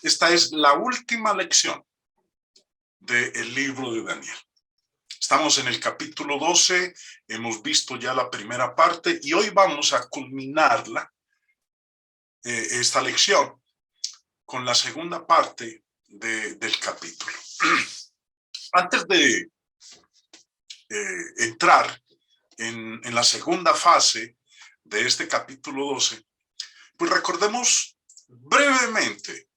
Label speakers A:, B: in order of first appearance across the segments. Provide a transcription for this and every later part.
A: Esta es la última lección del libro de Daniel. Estamos en el capítulo 12, hemos visto ya la primera parte y hoy vamos a culminarla, esta lección, con la segunda parte del capítulo. Antes de entrar en la segunda fase de este capítulo 12, pues recordemos brevemente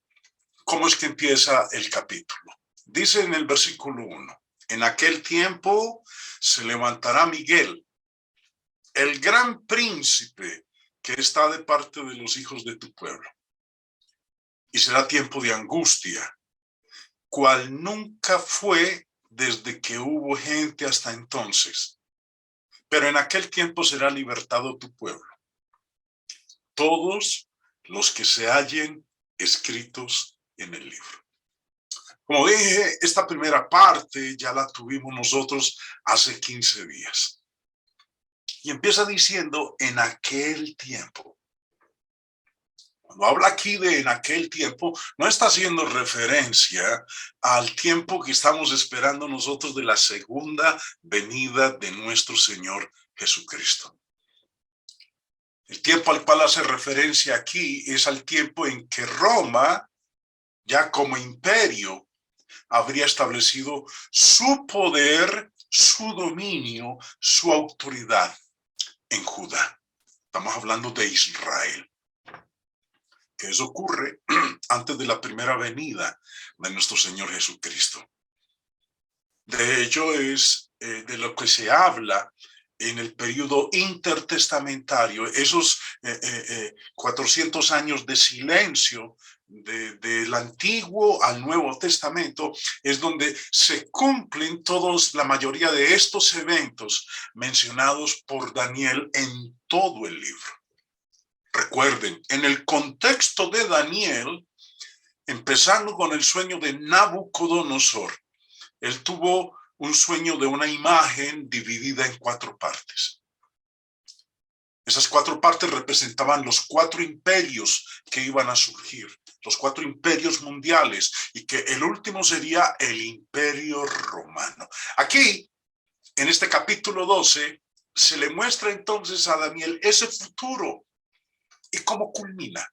A: cómo es que empieza el capítulo. Dice en el versículo 1, en aquel tiempo se levantará Miguel, el gran príncipe que está de parte de los hijos de tu pueblo. Y será tiempo de angustia, cual nunca fue desde que hubo gente hasta entonces. Pero en aquel tiempo será libertado tu pueblo, todos los que se hallen escritos en el libro. Como dije, esta primera parte ya la tuvimos nosotros hace 15 días. Y empieza diciendo, en aquel tiempo. Cuando habla aquí de en aquel tiempo, no está haciendo referencia al tiempo que estamos esperando nosotros de la segunda venida de nuestro Señor Jesucristo. El tiempo al cual hace referencia aquí es al tiempo en que Roma, ya como imperio, habría establecido su poder, su dominio, su autoridad en Judá. Estamos hablando de Israel. Que eso ocurre antes de la primera venida de nuestro Señor Jesucristo. De hecho, es de lo que se habla en el periodo intertestamentario, esos 400 años de silencio del Antiguo al Nuevo Testamento, es donde se cumplen la mayoría de estos eventos mencionados por Daniel en todo el libro. Recuerden, en el contexto de Daniel, empezando con el sueño de Nabucodonosor, él tuvo un sueño de una imagen dividida en 4 partes. Esas 4 partes representaban los 4 imperios que iban a surgir, los 4 imperios mundiales, y que el último sería el imperio romano. Aquí, en este capítulo 12, se le muestra entonces a Daniel ese futuro y cómo culmina.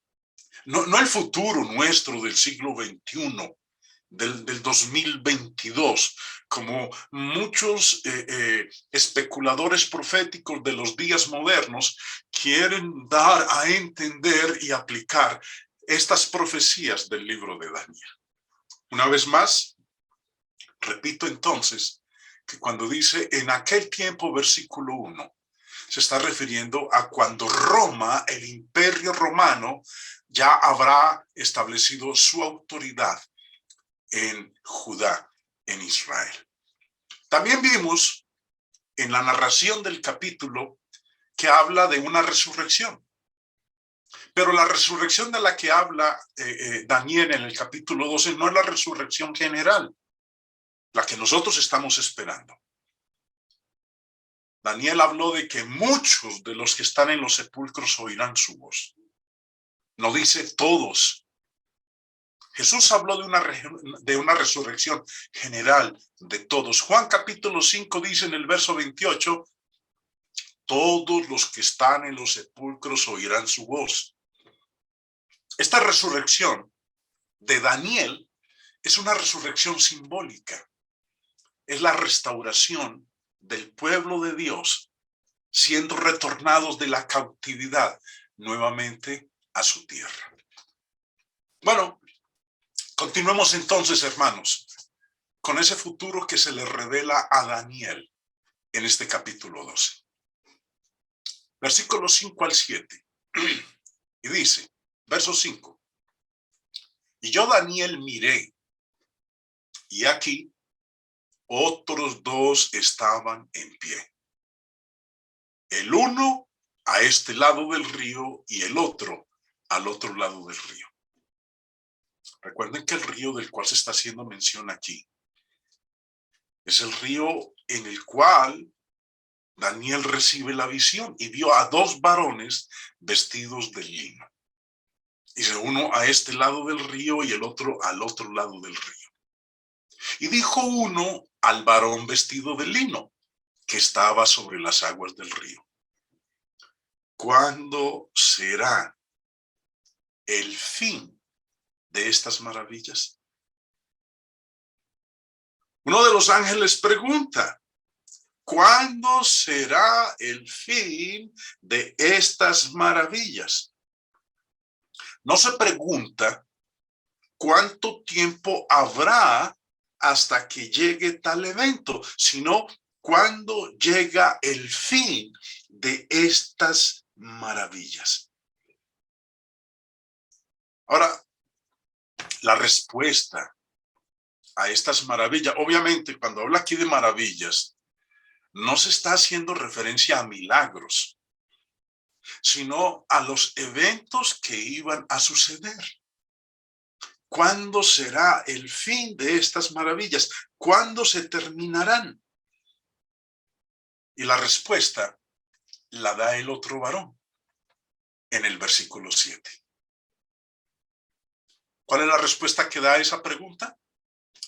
A: No el futuro nuestro del siglo XXI, del 2022, como muchos especuladores proféticos de los días modernos quieren dar a entender y aplicar estas profecías del libro de Daniel. Una vez más, repito entonces, que cuando dice en aquel tiempo, versículo 1, se está refiriendo a cuando Roma, el imperio romano, ya habrá establecido su autoridad en Judá, en Israel. También vimos en la narración del capítulo que habla de una resurrección. Pero la resurrección de la que habla Daniel en el capítulo 12 no es la resurrección general, la que nosotros estamos esperando. Daniel habló de que muchos de los que están en los sepulcros oirán su voz. No dice todos. Jesús habló de una resurrección general de todos. Juan capítulo 5 dice en el verso 28, todos los que están en los sepulcros oirán su voz. Esta resurrección de Daniel es una resurrección simbólica. Es la restauración del pueblo de Dios siendo retornados de la cautividad nuevamente a su tierra. Bueno, continuemos entonces, hermanos, con ese futuro que se le revela a Daniel en este capítulo 12. Versículos 5 al 7. Y dice, verso 5. Y yo, Daniel, miré, y aquí otros 2 estaban en pie. El uno a este lado del río y el otro al otro lado del río. Recuerden que el río del cual se está haciendo mención aquí es el río en el cual Daniel recibe la visión y vio a 2 varones vestidos de lino. Dice, uno a este lado del río y el otro al otro lado del río. Y dijo uno al varón vestido de lino, que estaba sobre las aguas del río: ¿cuándo será el fin de estas maravillas? Uno de los ángeles pregunta: ¿cuándo será el fin de estas maravillas? No se pregunta cuánto tiempo habrá hasta que llegue tal evento, sino cuándo llega el fin de estas maravillas. Ahora, la respuesta a estas maravillas, obviamente, cuando habla aquí de maravillas, no se está haciendo referencia a milagros, sino a los eventos que iban a suceder. ¿Cuándo será el fin de estas maravillas? ¿Cuándo se terminarán? Y la respuesta la da el otro varón en el versículo 7. ¿Cuál es la respuesta que da a esa pregunta?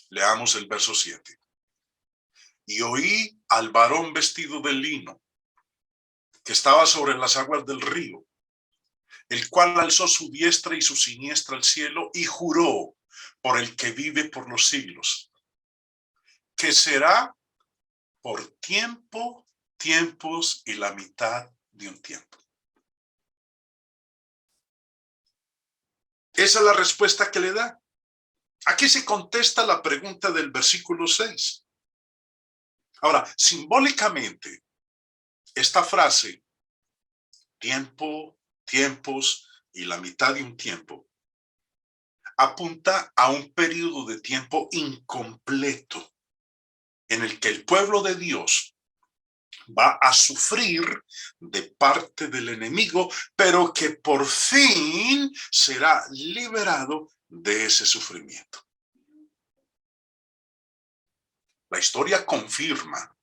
A: Leamos el verso 7. Y oí al varón vestido de lino, que estaba sobre las aguas del río, el cual alzó su diestra y su siniestra al cielo y juró por el que vive por los siglos, que será por tiempo, tiempos y la mitad de un tiempo. Esa es la respuesta que le da. Aquí se contesta la pregunta del versículo 6. Ahora, simbólicamente, esta frase, tiempo, tiempos y la mitad de un tiempo, apunta a un periodo de tiempo incompleto en el que el pueblo de Dios va a sufrir de parte del enemigo, pero que por fin será liberado de ese sufrimiento. La historia confirma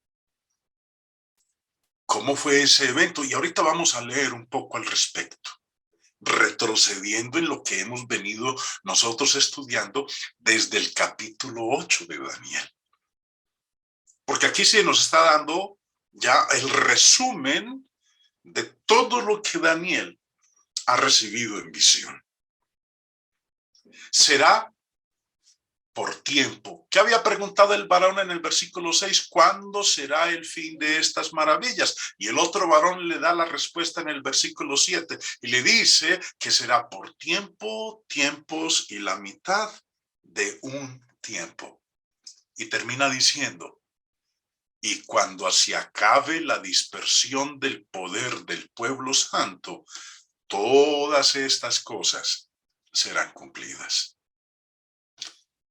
A: cómo fue ese evento y ahorita vamos a leer un poco al respecto, retrocediendo en lo que hemos venido nosotros estudiando desde el capítulo 8 de Daniel. Porque aquí se nos está dando ya el resumen de todo lo que Daniel ha recibido en visión. Será por tiempo. ¿Qué había preguntado el varón en el versículo 6? ¿Cuándo será el fin de estas maravillas? Y el otro varón le da la respuesta en el versículo 7 y le dice que será por tiempo, tiempos y la mitad de un tiempo. Y termina diciendo: y cuando se acabe la dispersión del poder del pueblo santo, todas estas cosas serán cumplidas.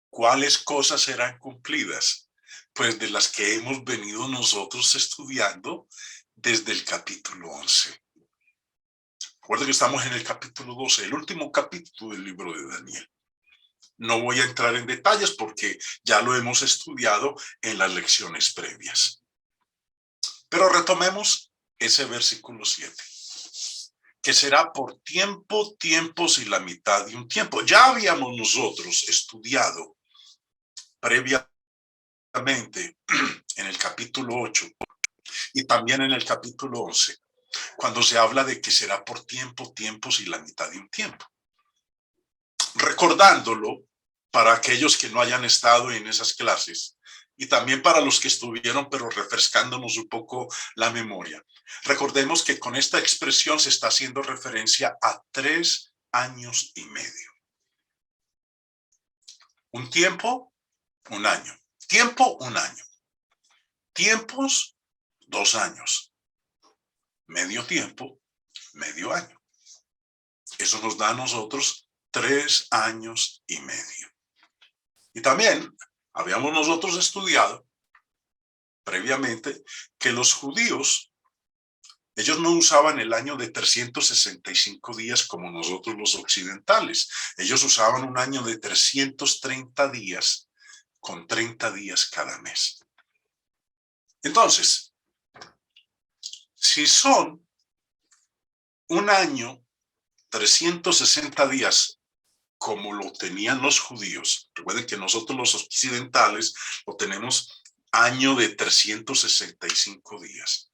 A: ¿Cuáles cosas serán cumplidas? Pues de las que hemos venido nosotros estudiando desde el capítulo 11. Recuerden que estamos en el capítulo 12, el último capítulo del libro de Daniel. No voy a entrar en detalles porque ya lo hemos estudiado en las lecciones previas. Pero retomemos ese versículo 7. Que será por tiempo, tiempos y la mitad de un tiempo. Ya habíamos nosotros estudiado previamente en el capítulo 8 y también en el capítulo 11, cuando se habla de que será por tiempo, tiempos y la mitad de un tiempo. Recordándolo para aquellos que no hayan estado en esas clases y también para los que estuvieron, pero refrescándonos un poco la memoria. Recordemos que con esta expresión se está haciendo referencia a 3 años y medio. Un tiempo, un año. Tiempo, un año. Tiempos, 2 años. Medio tiempo, medio año. Eso nos da a nosotros 3 años y medio. Y también habíamos nosotros estudiado previamente que los judíos, ellos no usaban el año de 365 días como nosotros los occidentales. Ellos usaban un año de 330 días con 30 días cada mes. Entonces, si son un año 360 días como lo tenían los judíos. Recuerden que nosotros los occidentales lo tenemos año de 365 días.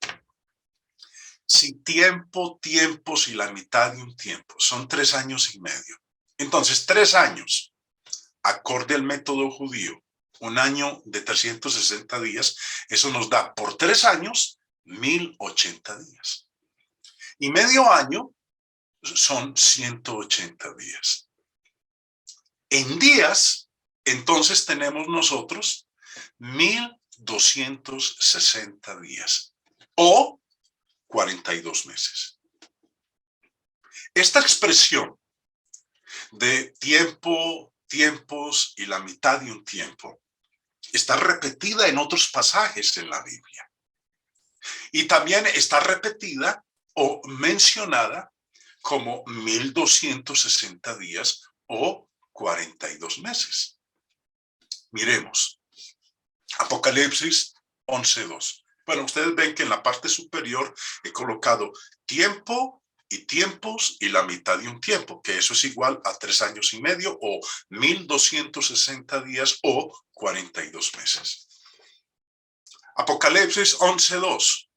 A: Si tiempo, tiempos y la mitad de un tiempo son 3 años y medio. Entonces, 3 años, acorde al método judío, un año de 360 días, eso nos da por 3 años 1080 días. Y medio año son 180 días. En días, entonces tenemos nosotros 1260 días o 42 meses. Esta expresión de tiempo, tiempos y la mitad de un tiempo está repetida en otros pasajes en la Biblia. Y también está repetida o mencionada como 1260 días o 42 meses. Miremos. Apocalipsis 11:2. Bueno, ustedes ven que en la parte superior he colocado tiempo y tiempos y la mitad de un tiempo, que eso es igual a 3 años y medio o 1260 días o 42 meses. Apocalipsis 11:2.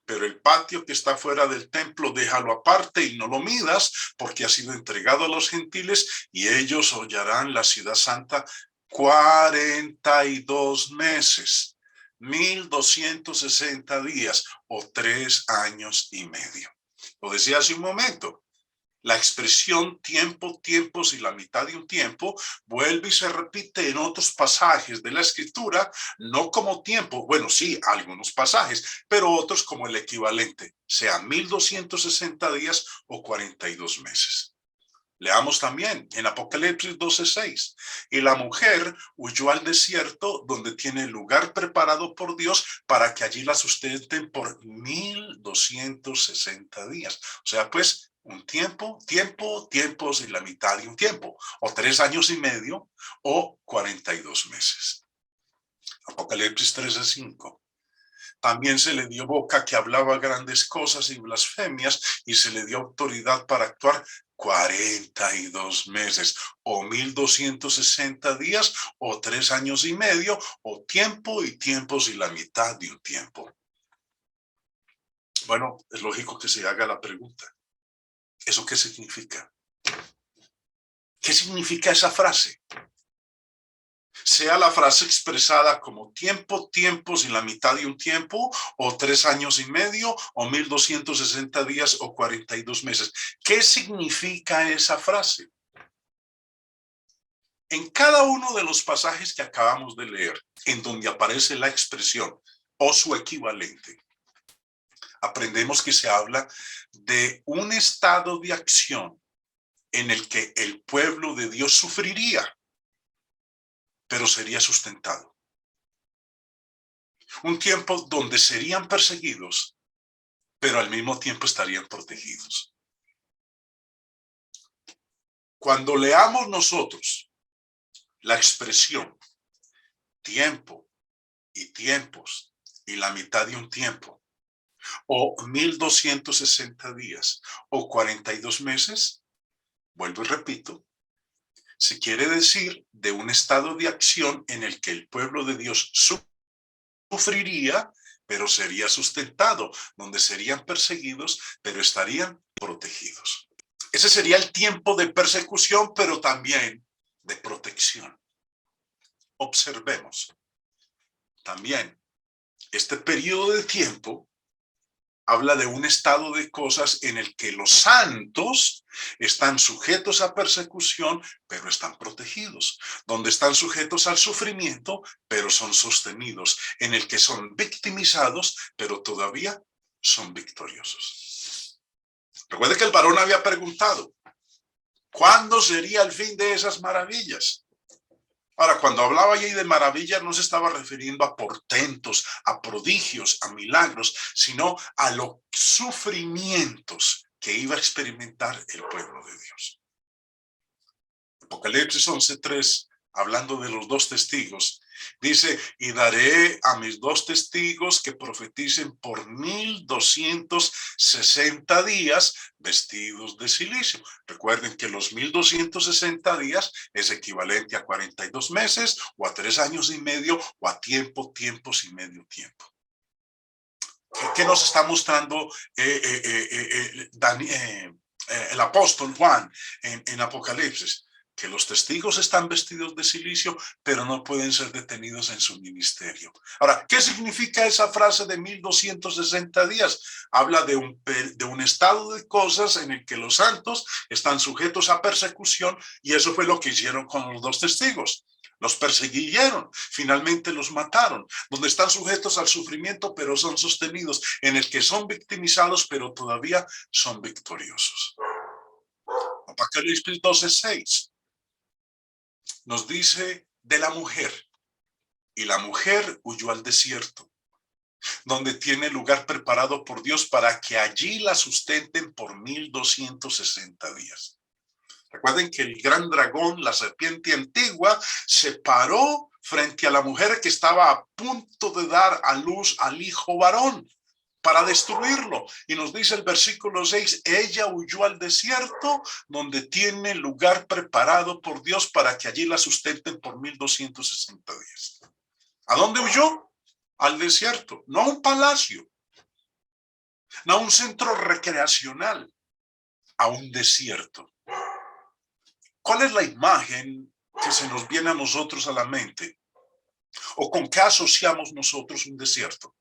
A: Pero el patio que está fuera del templo déjalo aparte y no lo midas, porque ha sido entregado a los gentiles y ellos hollarán la ciudad santa 42 meses, 1260 días o 3 años y medio. Lo decía hace un momento. La expresión tiempo, tiempos y la mitad de un tiempo vuelve y se repite en otros pasajes de la Escritura, no como tiempo, bueno, sí, algunos pasajes, pero otros como el equivalente, sea 1260 días o 42 meses. Leamos también en Apocalipsis 12:6. Y la mujer huyó al desierto donde tiene lugar preparado por Dios para que allí la sustenten por 1260 días. O sea, pues, un tiempo, tiempos y la mitad de un tiempo, o 3 años y medio, o 42 meses. Apocalipsis 13:5. También se le dio boca que hablaba grandes cosas y blasfemias, y se le dio autoridad para actuar 42 meses, o 1260 días, o 3 años y medio, o tiempo y tiempos y la mitad de un tiempo. Bueno, es lógico que se haga la pregunta. ¿Eso qué significa? ¿Qué significa esa frase? Sea la frase expresada como tiempo, tiempos y la mitad de un tiempo, o 3 años y medio, o 1260 días, o 42 meses. ¿Qué significa esa frase? En cada uno de los pasajes que acabamos de leer, en donde aparece la expresión o su equivalente, aprendemos que se habla de un estado de acción en el que el pueblo de Dios sufriría, pero sería sustentado. Un tiempo donde serían perseguidos, pero al mismo tiempo estarían protegidos. Cuando leamos nosotros la expresión tiempo y tiempos y la mitad de un tiempo, o 1260 días, o 42 meses, vuelvo y repito, se quiere decir de un estado de acción en el que el pueblo de Dios sufriría, pero sería sustentado, donde serían perseguidos, pero estarían protegidos. Ese sería el tiempo de persecución, pero también de protección. Observemos. También, este periodo de tiempo habla de un estado de cosas en el que los santos están sujetos a persecución, pero están protegidos. Donde están sujetos al sufrimiento, pero son sostenidos. En el que son victimizados, pero todavía son victoriosos. Recuerde que el varón había preguntado, ¿cuándo sería el fin de esas maravillas? Ahora, cuando hablaba allí de maravillas, no se estaba refiriendo a portentos, a prodigios, a milagros, sino a los sufrimientos que iba a experimentar el pueblo de Dios. Apocalipsis 11:3, hablando de los 2 testigos, Dice, y daré a mis 2 testigos que profeticen por 1260 días vestidos de silicio. Recuerden que los 1260 días es equivalente a 42 meses o a 3 años y medio o a tiempos y medio tiempo. ¿Qué nos está mostrando el apóstol Juan en Apocalipsis? Que los testigos están vestidos de silicio, pero no pueden ser detenidos en su ministerio. Ahora, ¿qué significa esa frase de 1260 días? Habla de un estado de cosas en el que los santos están sujetos a persecución, y eso fue lo que hicieron con los 2 testigos. Los persiguieron, finalmente los mataron, donde están sujetos al sufrimiento, pero son sostenidos, en el que son victimizados, pero todavía son victoriosos. Apocalipsis 12:6 nos dice de la mujer, y la mujer huyó al desierto, donde tiene lugar preparado por Dios para que allí la sustenten por 1260 días. Recuerden que el gran dragón, la serpiente antigua, se paró frente a la mujer que estaba a punto de dar a luz al hijo varón para destruirlo. Y nos dice el versículo 6, ella huyó al desierto donde tiene lugar preparado por Dios para que allí la sustenten por 1260 días. ¿A dónde huyó? Al desierto, no a un palacio, no a un centro recreacional, a un desierto. ¿Cuál es la imagen que se nos viene a nosotros a la mente? ¿O con qué asociamos nosotros un desierto?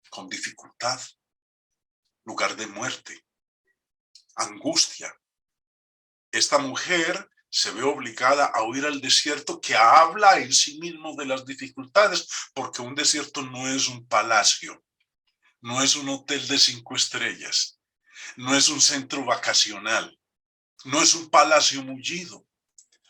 A: Con dificultad, lugar de muerte, angustia. Esta mujer se ve obligada a huir al desierto, que habla en sí mismo de las dificultades, porque un desierto no es un palacio, no es un hotel de 5 estrellas, no es un centro vacacional, no es un palacio mullido.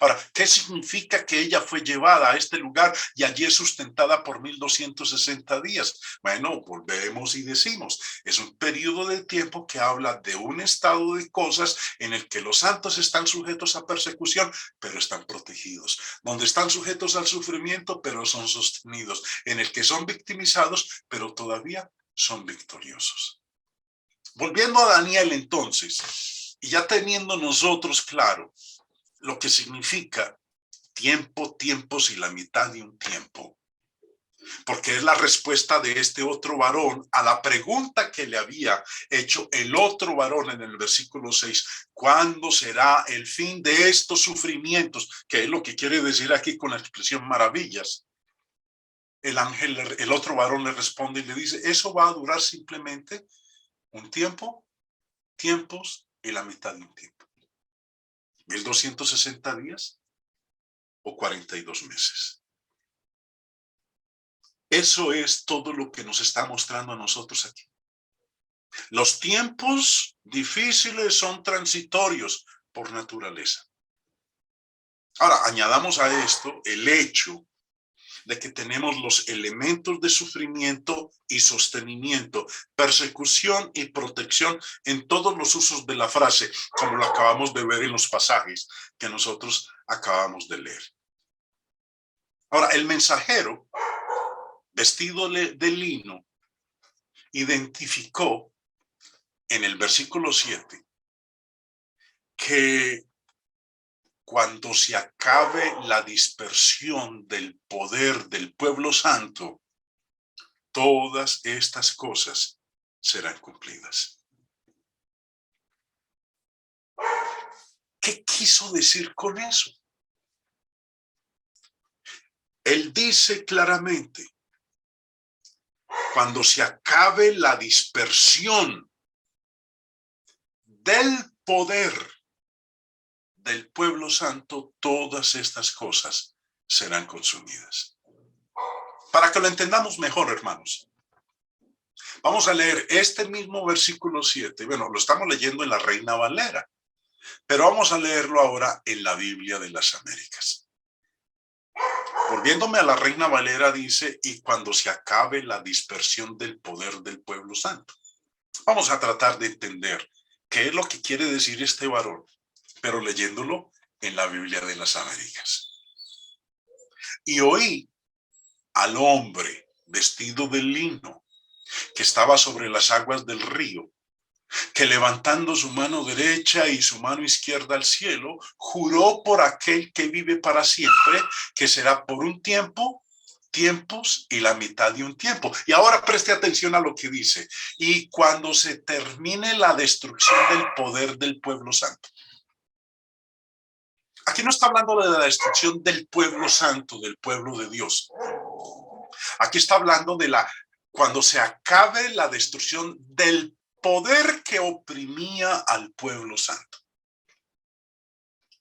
A: Ahora, ¿qué significa que ella fue llevada a este lugar y allí es sustentada por 1260 días? Bueno, volvemos y decimos, es un periodo de tiempo que habla de un estado de cosas en el que los santos están sujetos a persecución, pero están protegidos, donde están sujetos al sufrimiento, pero son sostenidos, en el que son victimizados, pero todavía son victoriosos. Volviendo a Daniel entonces, y ya teniendo nosotros claro lo que significa tiempo, tiempos y la mitad de un tiempo, porque es la respuesta de este otro varón a la pregunta que le había hecho el otro varón en el versículo 6, ¿cuándo será el fin de estos sufrimientos? Que es lo que quiere decir aquí con la expresión maravillas. El ángel, el otro varón le responde y le dice, eso va a durar simplemente un tiempo, tiempos y la mitad de un tiempo. 1260 días o 42 meses. Eso es todo lo que nos está mostrando a nosotros aquí. Los tiempos difíciles son transitorios por naturaleza. Ahora, añadamos a esto el hecho de que tenemos los elementos de sufrimiento y sostenimiento, persecución y protección en todos los usos de la frase, como lo acabamos de ver en los pasajes que nosotros acabamos de leer. Ahora, el mensajero, vestido de lino, identificó en el versículo 7 que cuando se acabe la dispersión del poder del pueblo santo, todas estas cosas serán cumplidas. ¿Qué quiso decir con eso? Él dice claramente, cuando se acabe la dispersión del poder del pueblo santo, todas estas cosas serán consumidas. Para que lo entendamos mejor, hermanos, vamos a leer este mismo versículo 7. Bueno, lo estamos leyendo en la Reina Valera, pero vamos a leerlo ahora en la Biblia de las Américas. Volviéndome a la Reina Valera, dice, y cuando se acabe la dispersión del poder del pueblo santo. Vamos a tratar de entender qué es lo que quiere decir este varón, pero leyéndolo en la Biblia de las Américas. Y oí al hombre vestido de lino que estaba sobre las aguas del río, que levantando su mano derecha y su mano izquierda al cielo, juró por aquel que vive para siempre, que será por un tiempo, tiempos y la mitad de un tiempo. Y ahora preste atención a lo que dice: y cuando se termine la destrucción del poder del pueblo santo. Aquí no está hablando de la destrucción del pueblo santo, del pueblo de Dios. Aquí está hablando de cuando se acabe la destrucción del poder que oprimía al pueblo santo.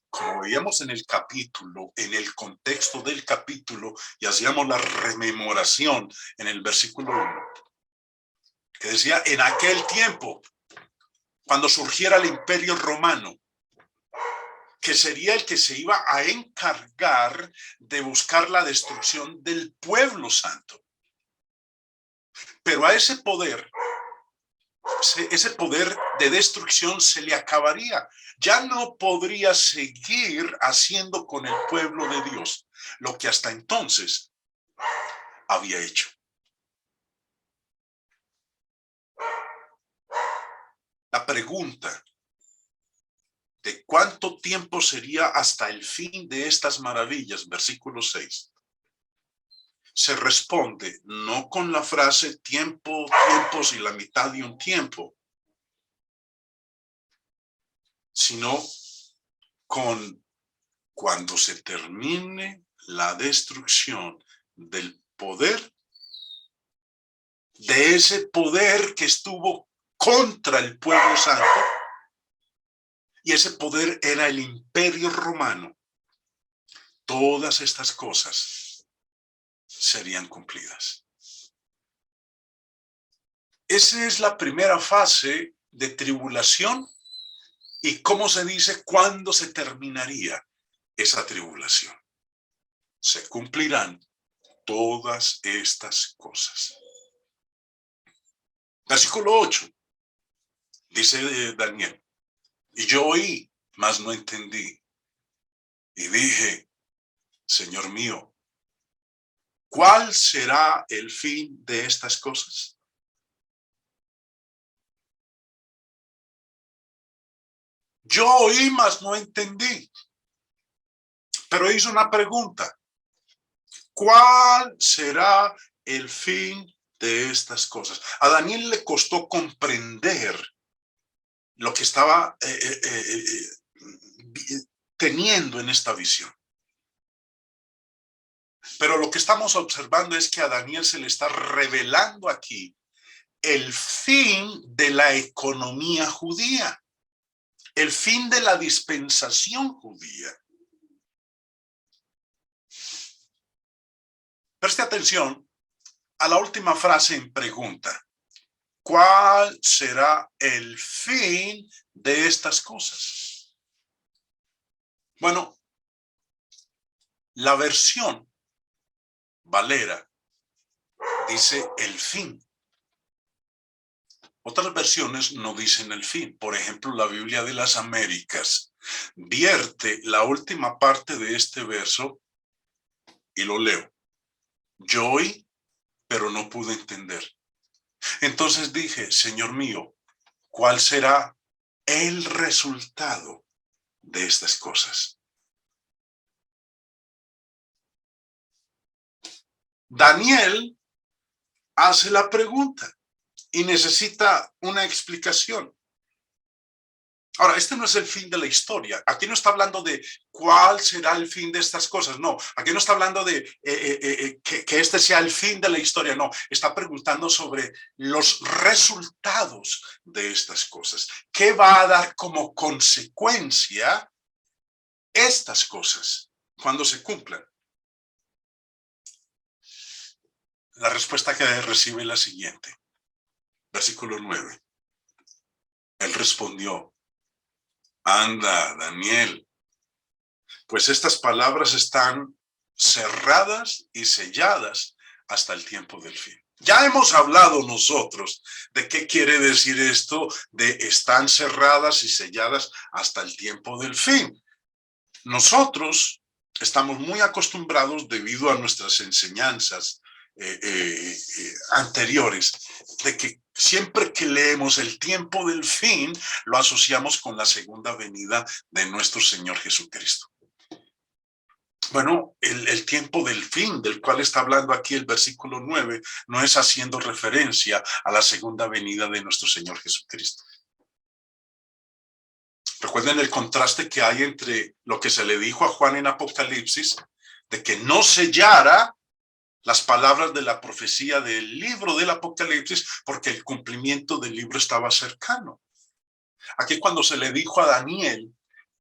A: Como veíamos en el capítulo, en el contexto del capítulo, y hacíamos la rememoración en el versículo 1, que decía: en aquel tiempo, cuando surgiera el imperio romano, que sería el que se iba a encargar de buscar la destrucción del pueblo santo. Pero a ese poder de destrucción se le acabaría. Ya no podría seguir haciendo con el pueblo de Dios lo que hasta entonces había hecho. La pregunta de cuánto tiempo sería hasta el fin de estas maravillas, versículo 6, se responde no con la frase tiempo, tiempos y la mitad de un tiempo, sino con cuando se termine la destrucción del poder, de ese poder que estuvo contra el pueblo santo, y ese poder era el imperio romano. Todas estas cosas serían cumplidas. Esa es la primera fase de tribulación. ¿Y cómo se dice cuándo se terminaría esa tribulación? Se cumplirán todas estas cosas. Versículo 8, dice Daniel: y yo oí, mas no entendí. Y dije: Señor mío, ¿cuál será el fin de estas cosas? Yo oí, mas no entendí. Pero hizo una pregunta: ¿cuál será el fin de estas cosas? A Daniel le costó comprender lo que estaba teniendo en esta visión. Pero lo que estamos observando es que a Daniel se le está revelando aquí el fin de la economía judía, el fin de la dispensación judía. Preste atención a la última frase en pregunta: ¿cuál será el fin de estas cosas? Bueno, la versión Valera dice el fin. Otras versiones no dicen el fin. Por ejemplo, la Biblia de las Américas vierte la última parte de este verso y lo leo: yo oí, pero no pude entender. Entonces dije: Señor mío, ¿cuál será el resultado de estas cosas? Daniel hace la pregunta y necesita una explicación. Ahora, este no es el fin de la historia. Aquí no está hablando de cuál será el fin de estas cosas. No, aquí no está hablando de que este sea el fin de la historia. No, está preguntando sobre los resultados de estas cosas. ¿Qué va a dar como consecuencia estas cosas cuando se cumplan? La respuesta que recibe es la siguiente. Versículo 9. Él respondió: anda, Daniel, pues estas palabras están cerradas y selladas hasta el tiempo del fin. Ya hemos hablado nosotros de qué quiere decir esto de están cerradas y selladas hasta el tiempo del fin. Nosotros estamos muy acostumbrados debido a nuestras enseñanzas anteriores, de que siempre que leemos el tiempo del fin, lo asociamos con la segunda venida de nuestro Señor Jesucristo. Bueno, el tiempo del fin del cual está hablando aquí el versículo 9 no es haciendo referencia a la segunda venida de nuestro Señor Jesucristo. Recuerden el contraste que hay entre lo que se le dijo a Juan en Apocalipsis, de que no sellara las palabras de la profecía del libro del Apocalipsis, porque el cumplimiento del libro estaba cercano. Aquí cuando se le dijo a Daniel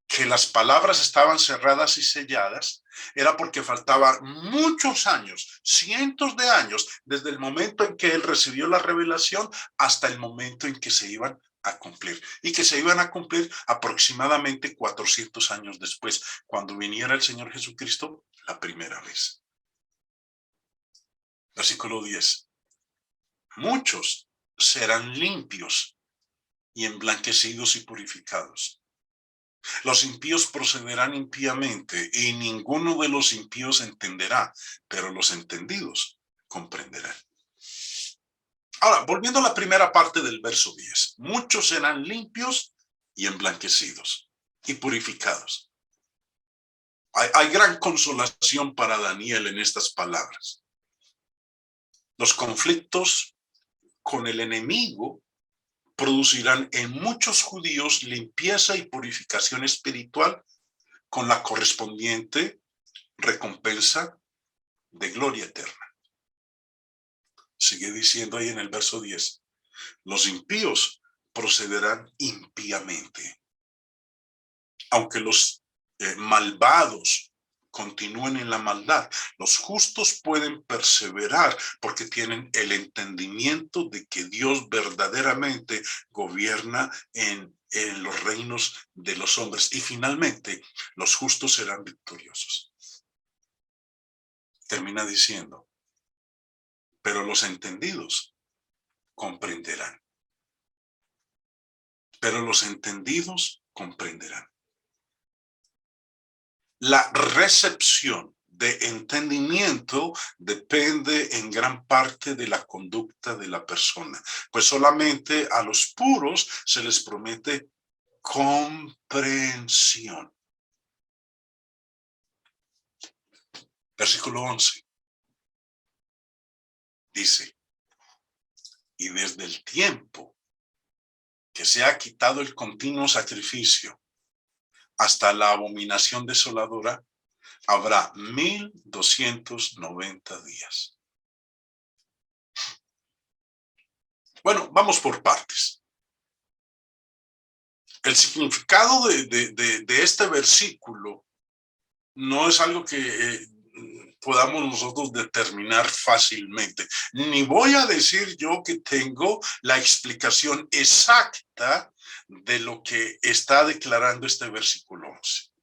A: que las palabras estaban cerradas y selladas, era porque faltaban muchos años, cientos de años, desde el momento en que él recibió la revelación hasta el momento en que se iban a cumplir, y que se iban a cumplir aproximadamente 400 años después, cuando viniera el Señor Jesucristo la primera vez. Versículo 10. Muchos serán limpios y emblanquecidos y purificados. Los impíos procederán impíamente y ninguno de los impíos entenderá, pero los entendidos comprenderán. Ahora, volviendo a la primera parte del verso 10. Muchos serán limpios y emblanquecidos y purificados. Hay gran consolación para Daniel en estas palabras. Los conflictos con el enemigo producirán en muchos judíos limpieza y purificación espiritual con la correspondiente recompensa de gloria eterna. Sigue diciendo ahí en el verso 10, los impíos procederán impíamente. Aunque los malvados continúen en la maldad, los justos pueden perseverar porque tienen el entendimiento de que Dios verdaderamente gobierna en los reinos de los hombres, y finalmente los justos serán victoriosos. Termina diciendo, pero los entendidos comprenderán. Pero los entendidos comprenderán. La recepción de entendimiento depende en gran parte de la conducta de la persona, pues solamente a los puros se les promete comprensión. Versículo 11. Dice, y desde el tiempo que se ha quitado el continuo sacrificio hasta la abominación desoladora, habrá 1290 días. Bueno, vamos por partes. El significado de este versículo no es algo que podamos nosotros determinar fácilmente. Ni voy a decir yo que tengo la explicación exacta de lo que está declarando este versículo 11.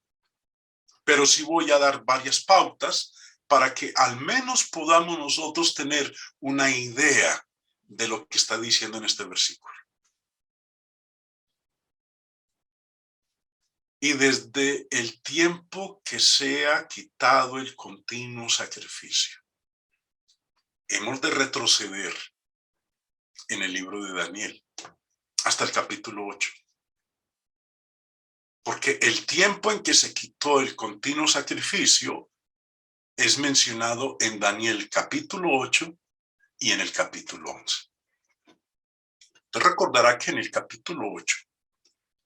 A: Pero sí voy a dar varias pautas para que al menos podamos nosotros tener una idea de lo que está diciendo en este versículo. Y desde el tiempo que se ha quitado el continuo sacrificio. Hemos de retroceder en el libro de Daniel hasta el capítulo 8. Porque el tiempo en que se quitó el continuo sacrificio es mencionado en Daniel capítulo 8 y en el capítulo 11. Usted recordará que en el capítulo 8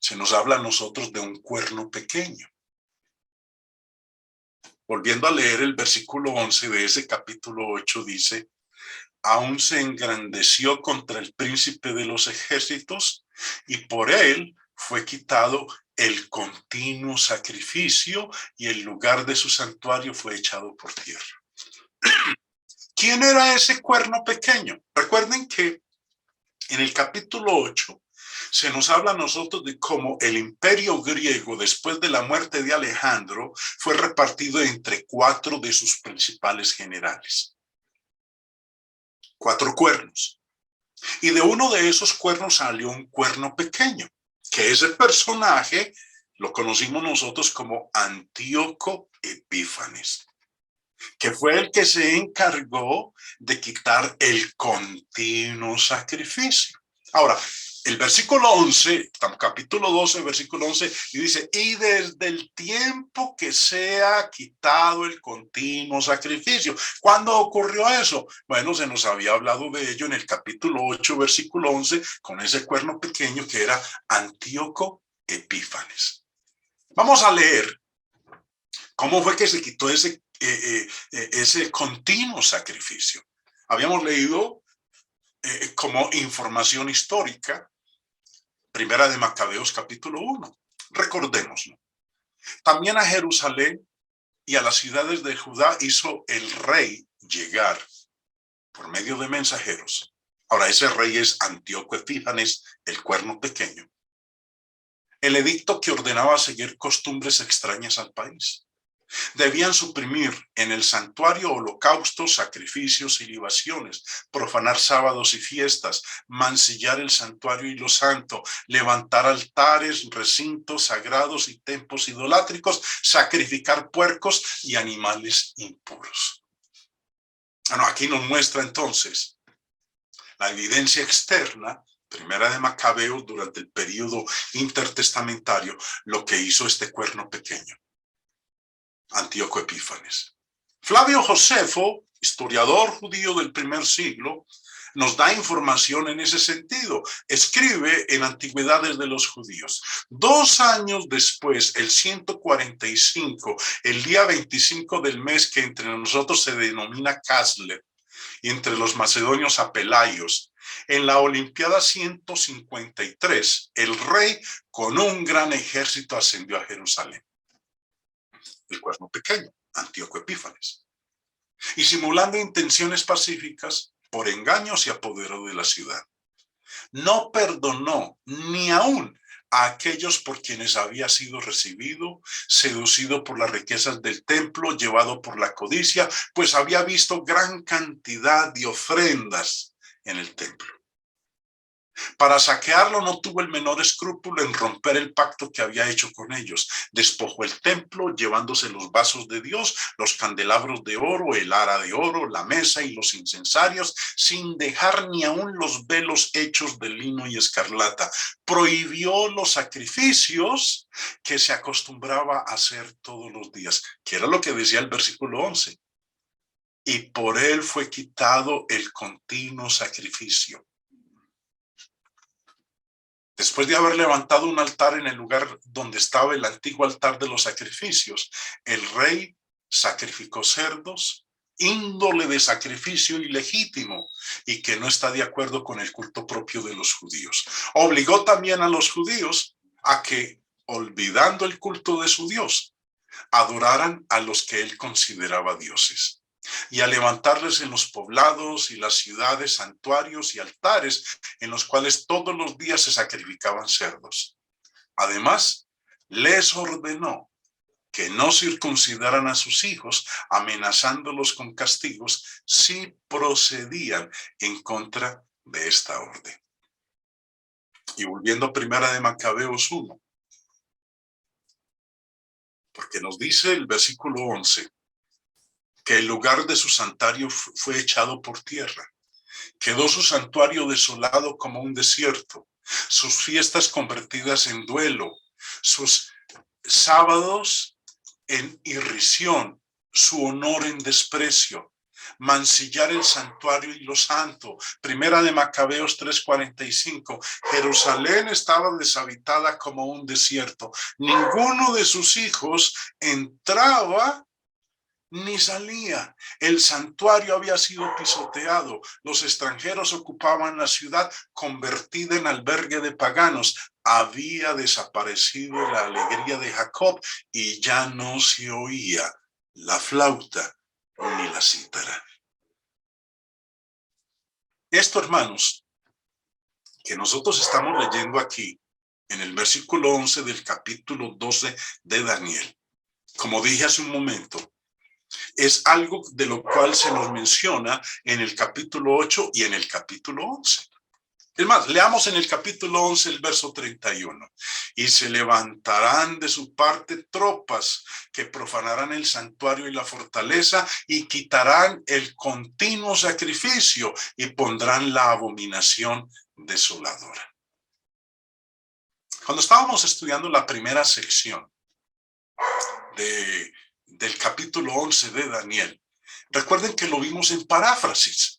A: se nos habla a nosotros de un cuerno pequeño. Volviendo a leer el versículo 11 de ese capítulo 8, dice, aún se engrandeció contra el príncipe de los ejércitos y por él fue quitado el continuo sacrificio y el lugar de su santuario fue echado por tierra. ¿Quién era ese cuerno pequeño? Recuerden que en el capítulo 8 se nos habla a nosotros de cómo el imperio griego, después de la muerte de Alejandro, fue repartido entre 4 de sus principales generales. 4 cuernos. Y de uno de esos cuernos salió un cuerno pequeño, que ese personaje lo conocimos nosotros como Antíoco Epífanes, que fue el que se encargó de quitar el continuo sacrificio. Ahora, el versículo 11, capítulo 12, versículo 11, y dice, y desde el tiempo que se ha quitado el continuo sacrificio. ¿Cuándo ocurrió eso? Bueno, se nos había hablado de ello en el capítulo 8, versículo 11, con ese cuerno pequeño que era Antíoco Epífanes. Vamos a leer cómo fue que se quitó ese continuo sacrificio. Habíamos leído como información histórica, Primera de Macabeos capítulo 1. Recordémoslo. También a Jerusalén y a las ciudades de Judá hizo el rey llegar por medio de mensajeros. Ahora ese rey es Antíoco Epífanes, el cuerno pequeño. El edicto que ordenaba seguir costumbres extrañas al país. Debían suprimir en el santuario holocaustos, sacrificios y libaciones, profanar sábados y fiestas, mancillar el santuario y lo santo, levantar altares, recintos sagrados y templos idolátricos, sacrificar puercos y animales impuros. Bueno, aquí nos muestra entonces la evidencia externa, Primera de Macabeos, durante el período intertestamentario, lo que hizo este cuerno pequeño, Antíoco Epífanes. Flavio Josefo, historiador judío del primer siglo, nos da información en ese sentido. Escribe en Antigüedades de los Judíos. 2 años después, el 145, el día 25 del mes que entre nosotros se denomina Casle, y entre los macedonios Apelayos, en la Olimpiada 153, el rey con un gran ejército ascendió a Jerusalén. El cuerno pequeño, Antíoco Epífanes, y simulando intenciones pacíficas, por engaño se apoderó de la ciudad. No perdonó ni aún a aquellos por quienes había sido recibido, seducido por las riquezas del templo, llevado por la codicia, pues había visto gran cantidad de ofrendas en el templo. Para saquearlo no tuvo el menor escrúpulo en romper el pacto que había hecho con ellos. Despojó el templo llevándose los vasos de Dios, los candelabros de oro, el ara de oro, la mesa y los incensarios, sin dejar ni aún los velos hechos de lino y escarlata. Prohibió los sacrificios que se acostumbraba a hacer todos los días, que era lo que decía el versículo 11. Y por él fue quitado el continuo sacrificio. Después de haber levantado un altar en el lugar donde estaba el antiguo altar de los sacrificios, el rey sacrificó cerdos, índole de sacrificio ilegítimo y que no está de acuerdo con el culto propio de los judíos. Obligó también a los judíos a que, olvidando el culto de su Dios, adoraran a los que él consideraba dioses, y a levantarles en los poblados y las ciudades santuarios y altares en los cuales todos los días se sacrificaban cerdos. Además, les ordenó que no circuncidaran a sus hijos, amenazándolos con castigos si procedían en contra de esta orden. Y volviendo a Primera de Macabeos 1, porque nos dice el versículo 11, que el lugar de su santuario fue echado por tierra. Quedó su santuario desolado como un desierto, sus fiestas convertidas en duelo, sus sábados en irrisión, su honor en desprecio, mancillar el santuario y lo santo. Primera de Macabeos 3:45. Jerusalén estaba deshabitada como un desierto. Ninguno de sus hijos entraba ni salía. El santuario había sido pisoteado. Los extranjeros ocupaban la ciudad convertida en albergue de paganos. Había desaparecido la alegría de Jacob y ya no se oía la flauta ni la cítara. Esto, hermanos, que nosotros estamos leyendo aquí en el versículo 11 del capítulo 12 de Daniel, como dije hace un momento, es algo de lo cual se nos menciona en el capítulo 8 y en el capítulo 11. Es más, leamos en el capítulo 11, el verso 31. Y se levantarán de su parte tropas que profanarán el santuario y la fortaleza y quitarán el continuo sacrificio y pondrán la abominación desoladora. Cuando estábamos estudiando la primera sección del capítulo 11 de Daniel, recuerden que lo vimos en paráfrasis.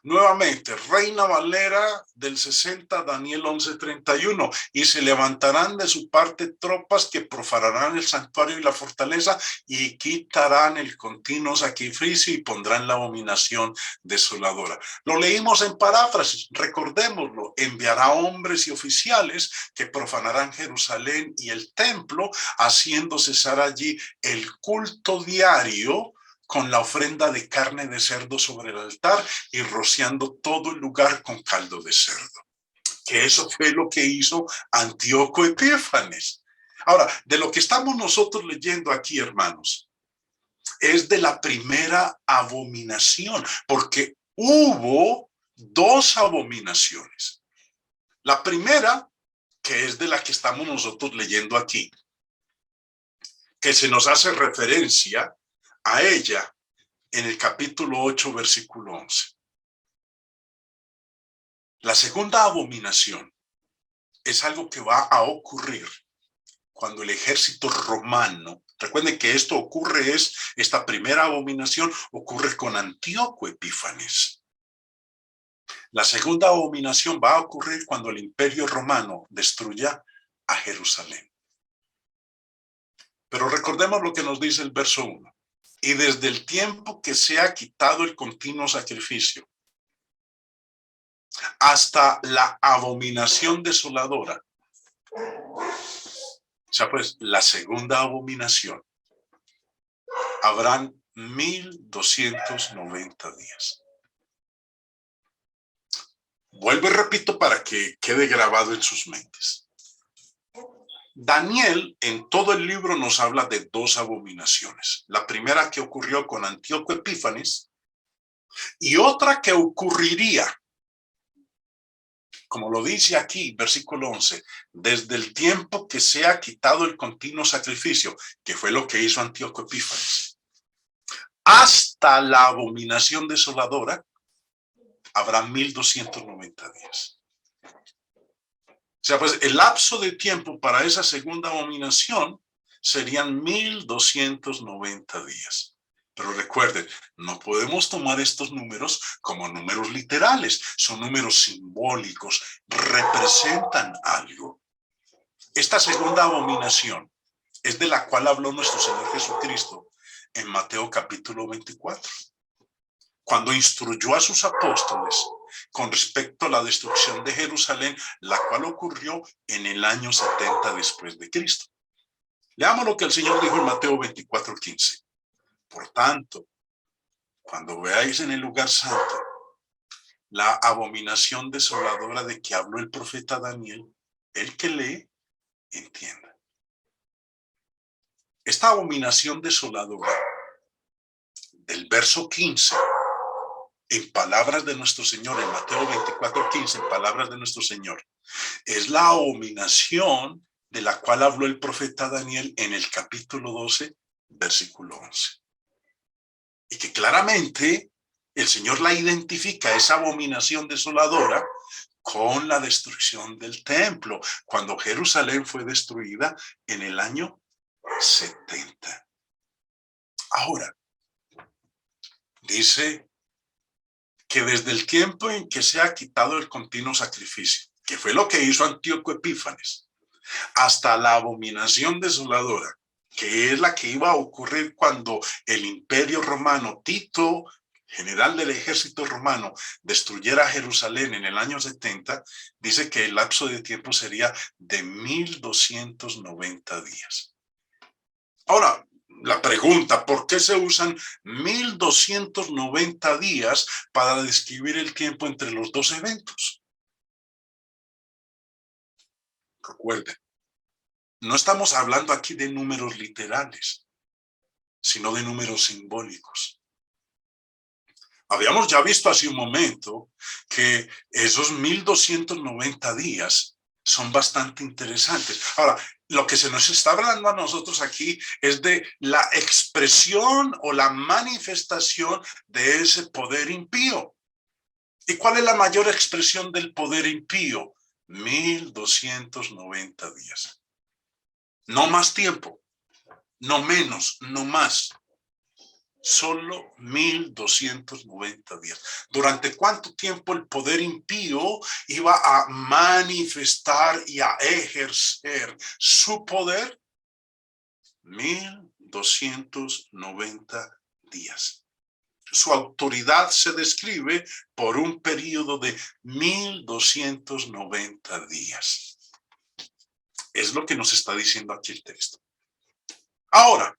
A: Nuevamente, Reina Valera del 60, Daniel 11:31, y se levantarán de su parte tropas que profanarán el santuario y la fortaleza y quitarán el continuo sacrificio y pondrán la abominación desoladora. Lo leímos en paráfrasis, recordémoslo: enviará hombres y oficiales que profanarán Jerusalén y el templo, haciendo cesar allí el culto diario con la ofrenda de carne de cerdo sobre el altar y rociando todo el lugar con caldo de cerdo. Que eso fue lo que hizo Antíoco Epífanes. Ahora, de lo que estamos nosotros leyendo aquí, hermanos, es de la primera abominación, porque hubo dos abominaciones. La primera, que es de la que estamos nosotros leyendo aquí, que se nos hace referencia a ella en el capítulo 8, versículo 11. La segunda abominación es algo que va a ocurrir cuando el ejército romano, recuerden que esto ocurre, esta primera abominación ocurre con Antíoco Epífanes. La segunda abominación va a ocurrir cuando el imperio romano destruya a Jerusalén. Pero recordemos lo que nos dice el verso 1. Y desde el tiempo que se ha quitado el continuo sacrificio hasta la abominación desoladora, o sea, pues la segunda abominación, habrán 1290 días. Vuelvo y repito para que quede grabado en sus mentes. Daniel en todo el libro nos habla de dos abominaciones. La primera que ocurrió con Antíoco Epífanes y otra que ocurriría, como lo dice aquí, versículo 11, desde el tiempo que se ha quitado el continuo sacrificio, que fue lo que hizo Antíoco Epífanes, hasta la abominación desoladora, habrá 1290 días. O sea, pues el lapso de tiempo para esa segunda abominación serían 1290 días. Pero recuerden, no podemos tomar estos números como números literales, son números simbólicos, representan algo. Esta segunda abominación es de la cual habló nuestro Señor Jesucristo en Mateo capítulo 24, cuando instruyó a sus apóstoles con respecto a la destrucción de Jerusalén, la cual ocurrió en el año 70 después de Cristo. Leamos lo que el Señor dijo en Mateo 24:15. Por tanto, cuando veáis en el lugar santo la abominación desoladora de que habló el profeta Daniel, el que lee, entienda. Esta abominación desoladora del verso 15, en palabras de nuestro Señor, en Mateo 24:15, en palabras de nuestro Señor, es la abominación de la cual habló el profeta Daniel en el capítulo 12, versículo 11. Y que claramente el Señor la identifica, esa abominación desoladora, con la destrucción del templo, cuando Jerusalén fue destruida en el año 70. Ahora, dice que desde el tiempo en que se ha quitado el continuo sacrificio, que fue lo que hizo Antíoco Epífanes, hasta la abominación desoladora, que es la que iba a ocurrir cuando el imperio romano, Tito, general del ejército romano, destruyera Jerusalén en el año 70, dice que el lapso de tiempo sería de 1290 días. Ahora, la pregunta: ¿por qué se usan 1290 días para describir el tiempo entre los dos eventos? Recuerden, no estamos hablando aquí de números literales, sino de números simbólicos. Habíamos ya visto hace un momento que esos 1290 días son bastante interesantes. Ahora, lo que se nos está hablando a nosotros aquí es de la expresión o la manifestación de ese poder impío. ¿Y cuál es la mayor expresión del poder impío? 1290 días. No más tiempo, no menos, no más. Solo 1290 días. ¿Durante cuánto tiempo el poder impío iba a manifestar y a ejercer su poder? 1290 días. Su autoridad se describe por un periodo de 1290 días. Es lo que nos está diciendo aquí el texto. Ahora,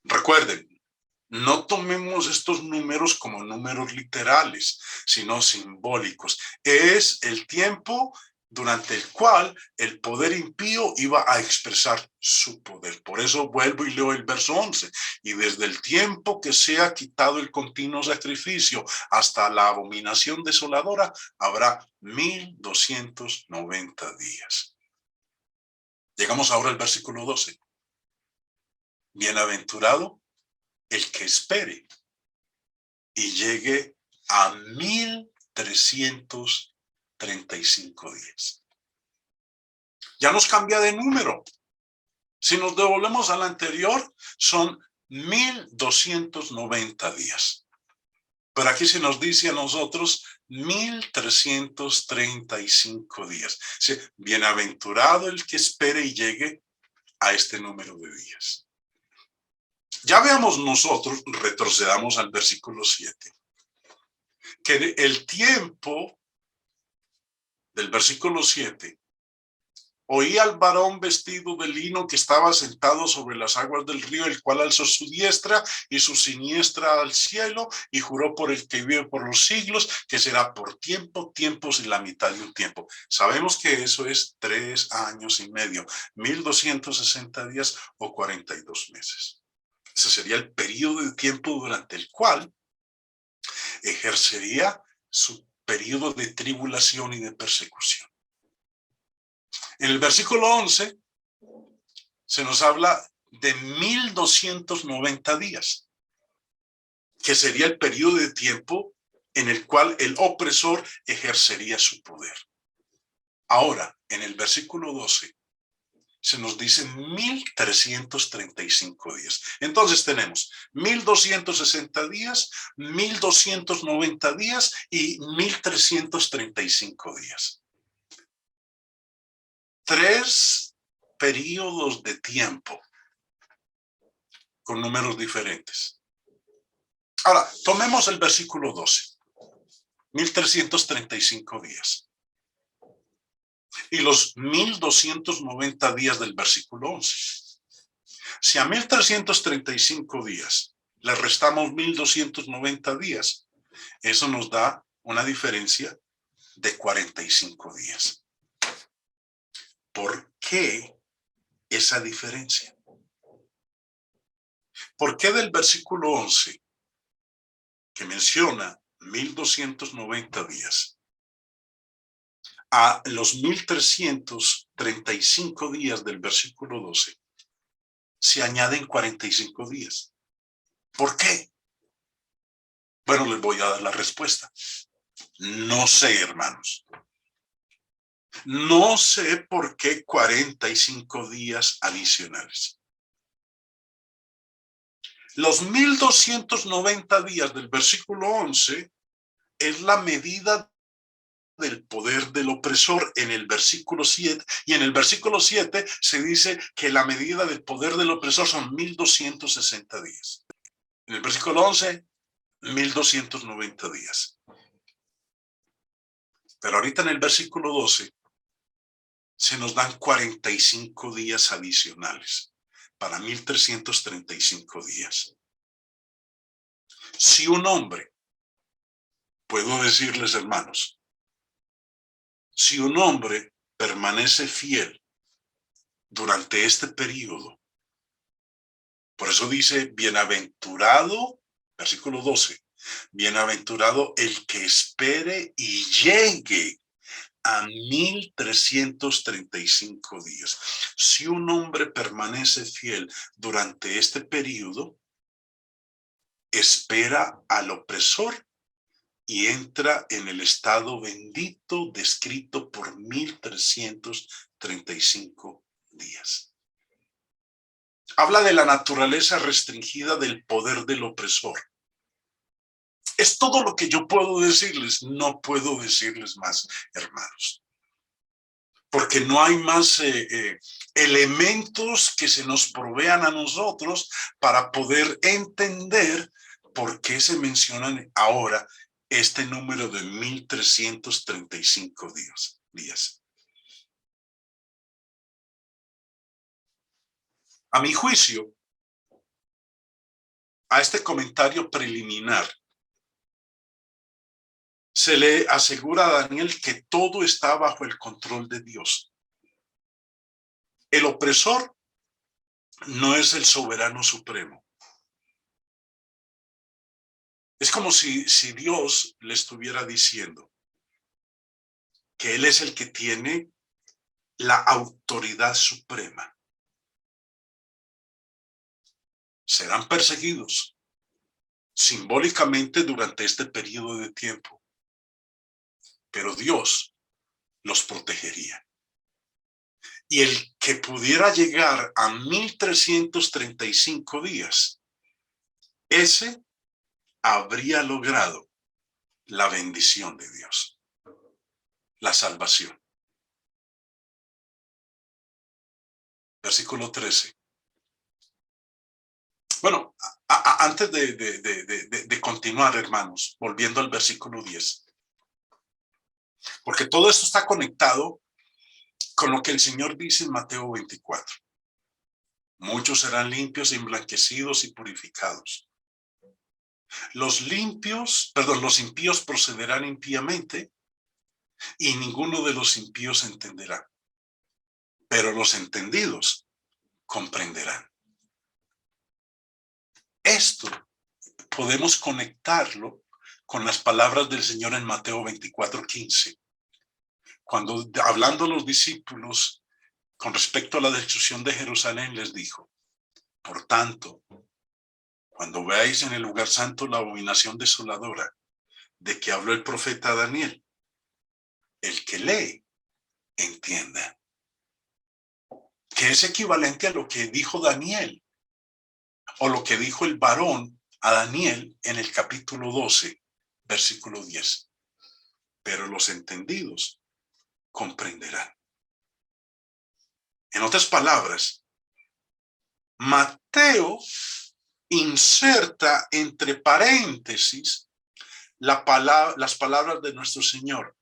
A: recuerden, no tomemos estos números como números literales, sino simbólicos. Es el tiempo durante el cual el poder impío iba a expresar su poder. Por eso vuelvo y leo el verso 11. Y desde el tiempo que sea quitado el continuo sacrificio hasta la abominación desoladora, habrá 1290 días. Llegamos ahora al versículo 12. Bienaventurado el que espere y llegue a 1335 días. Ya nos cambia de número. Si nos devolvemos al anterior, son 1290 días. Pero aquí se nos dice a nosotros 1335 días. Sí, bienaventurado el que espere y llegue a este número de días. Ya veamos nosotros, retrocedamos al versículo 7, que el tiempo del versículo 7, oí al varón vestido de lino que estaba sentado sobre las aguas del río, el cual alzó su diestra y su siniestra al cielo y juró por el que vive por los siglos, que será por tiempo, tiempos y la mitad de un tiempo. Sabemos que eso es 3 años y medio, 1260 días o 42 meses. Ese sería el periodo de tiempo durante el cual ejercería su periodo de tribulación y de persecución. En el versículo 11 se nos habla de 1290 días, que sería el periodo de tiempo en el cual el opresor ejercería su poder. Ahora, en el versículo 12, se nos dice 1335 días. Entonces tenemos 1260 días, 1290 días y 1335 días. 3 periodos de tiempo con números diferentes. Ahora, tomemos el versículo 12. 1335 días. Y los 1290 días del versículo 11. Si a 1335 días le restamos 1290 días, eso nos da una diferencia de 45 días. ¿Por qué esa diferencia? ¿Por qué del versículo 11, que menciona 1290 días, a los 1335 días del versículo 12, se añaden 45 días? ¿Por qué? Bueno, les voy a dar la respuesta. No sé, hermanos. No sé por qué 45 días adicionales. Los 1290 días del versículo 11 es la medida del poder del opresor en el versículo 7, y en el versículo 7 se dice que la medida del poder del opresor son 1260 días. En el versículo 11, 1290 días. Pero ahorita en el versículo 12 se nos dan 45 días adicionales para 1335 días. Si un hombre, puedo decirles, hermanos, si un hombre permanece fiel durante este periodo, por eso dice, bienaventurado, versículo 12, Bienaventurado el que espere y llegue a 1335 días. Si un hombre permanece fiel durante este periodo, espera al opresor y entra en el estado bendito descrito por 1335 días. Habla de la naturaleza restringida del poder del opresor. Es todo lo que yo puedo decirles, no puedo decirles más, hermanos. Porque no hay más elementos que se nos provean a nosotros para poder entender por qué se mencionan ahora este número de 1335 días. A mi juicio, a este comentario preliminar, se le asegura a Daniel que todo está bajo el control de Dios. El opresor no es el soberano supremo. Es como si Dios le estuviera diciendo que Él es el que tiene la autoridad suprema. Serán perseguidos simbólicamente durante este periodo de tiempo, pero Dios los protegería. Y el que pudiera llegar a 1335 días, ese habría logrado la bendición de Dios, la salvación. Versículo 13. Bueno, antes de continuar, hermanos, volviendo al versículo 10, porque todo esto está conectado con lo que el Señor dice en Mateo 24. Muchos serán limpios, emblanquecidos y purificados. Los impíos procederán impíamente y ninguno de los impíos entenderá. Pero los entendidos comprenderán. Esto podemos conectarlo con las palabras del Señor en Mateo 24:15. Cuando hablando a los discípulos con respecto a la destrucción de Jerusalén, les dijo: por tanto, cuando veáis en el lugar santo la abominación desoladora de que habló el profeta Daniel, el que lee, entienda. Que es equivalente a lo que dijo Daniel, o lo que dijo el varón a Daniel en el capítulo 12, versículo 10. Pero los entendidos comprenderán. En otras palabras, Mateo inserta entre paréntesis las palabras de nuestro Señor: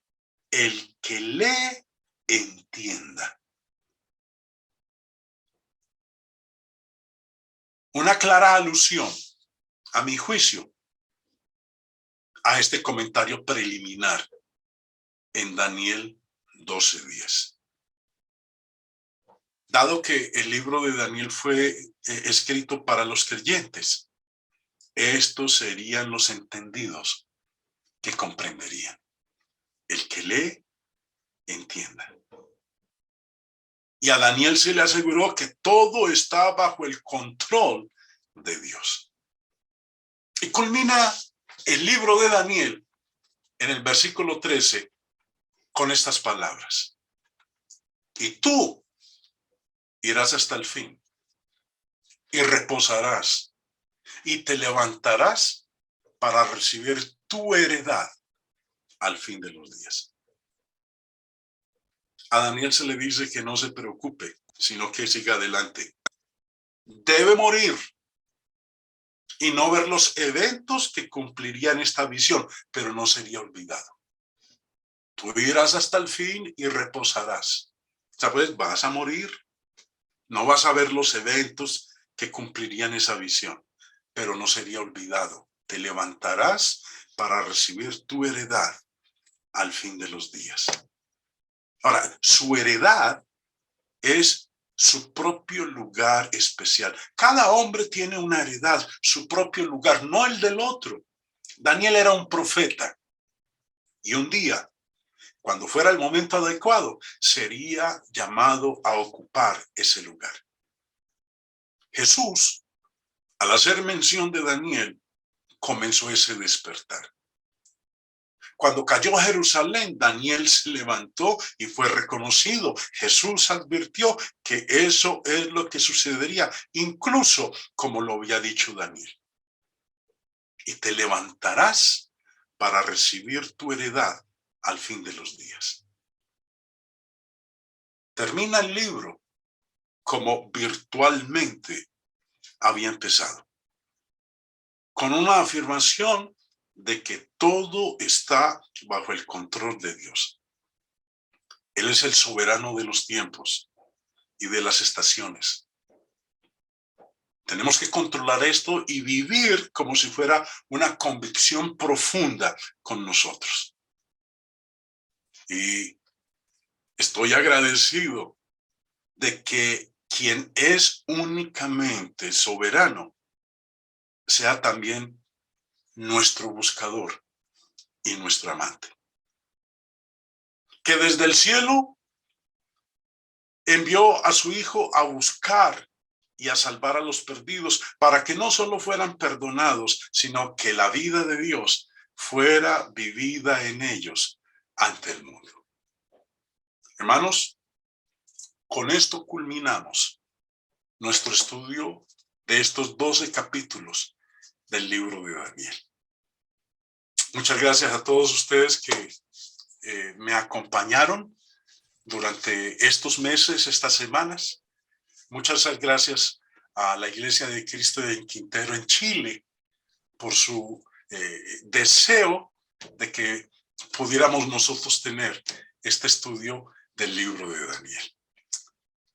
A: el que lee, entienda. Una clara alusión, a mi juicio, a este comentario preliminar en Daniel 12:10. Dado que el libro de Daniel fue escrito para los creyentes, estos serían los entendidos que comprenderían. El que lee, entienda. Y a Daniel se le aseguró que todo está bajo el control de Dios. Y culmina el libro de Daniel en el versículo 13 con estas palabras: y tú irás hasta el fin y reposarás y te levantarás para recibir tu heredad al fin de los días. A Daniel se le dice que no se preocupe, sino que siga adelante. Debe morir y no ver los eventos que cumplirían esta visión, pero no sería olvidado. Tú irás hasta el fin y reposarás. ¿Sabes? Vas a morir, no vas a ver los eventos que cumplirían esa visión, pero no sería olvidado. Te levantarás para recibir tu heredad al fin de los días. Ahora, su heredad es su propio lugar especial. Cada hombre tiene una heredad, su propio lugar, no el del otro. Daniel era un profeta y un día, cuando fuera el momento adecuado, sería llamado a ocupar ese lugar. Jesús, al hacer mención de Daniel, comenzó ese despertar. Cuando cayó Jerusalén, Daniel se levantó y fue reconocido. Jesús advirtió que eso es lo que sucedería, incluso como lo había dicho Daniel. Y te levantarás para recibir tu heredad al fin de los días. Termina el libro como virtualmente había empezado, con una afirmación de que todo está bajo el control de Dios. Él es el soberano de los tiempos y de las estaciones. Tenemos que controlar esto y vivir como si fuera una convicción profunda con nosotros. Y estoy agradecido de que quien es únicamente soberano sea también nuestro buscador y nuestro amante. Que desde el cielo envió a su Hijo a buscar y a salvar a los perdidos para que no solo fueran perdonados, sino que la vida de Dios fuera vivida en ellos ante el mundo. Hermanos, con esto culminamos nuestro estudio de estos 12 capítulos del libro de Daniel. Muchas gracias a todos ustedes que me acompañaron durante estos meses, estas semanas. Muchas gracias a la Iglesia de Cristo en Quintero en Chile por su deseo de que pudiéramos nosotros tener este estudio del libro de Daniel.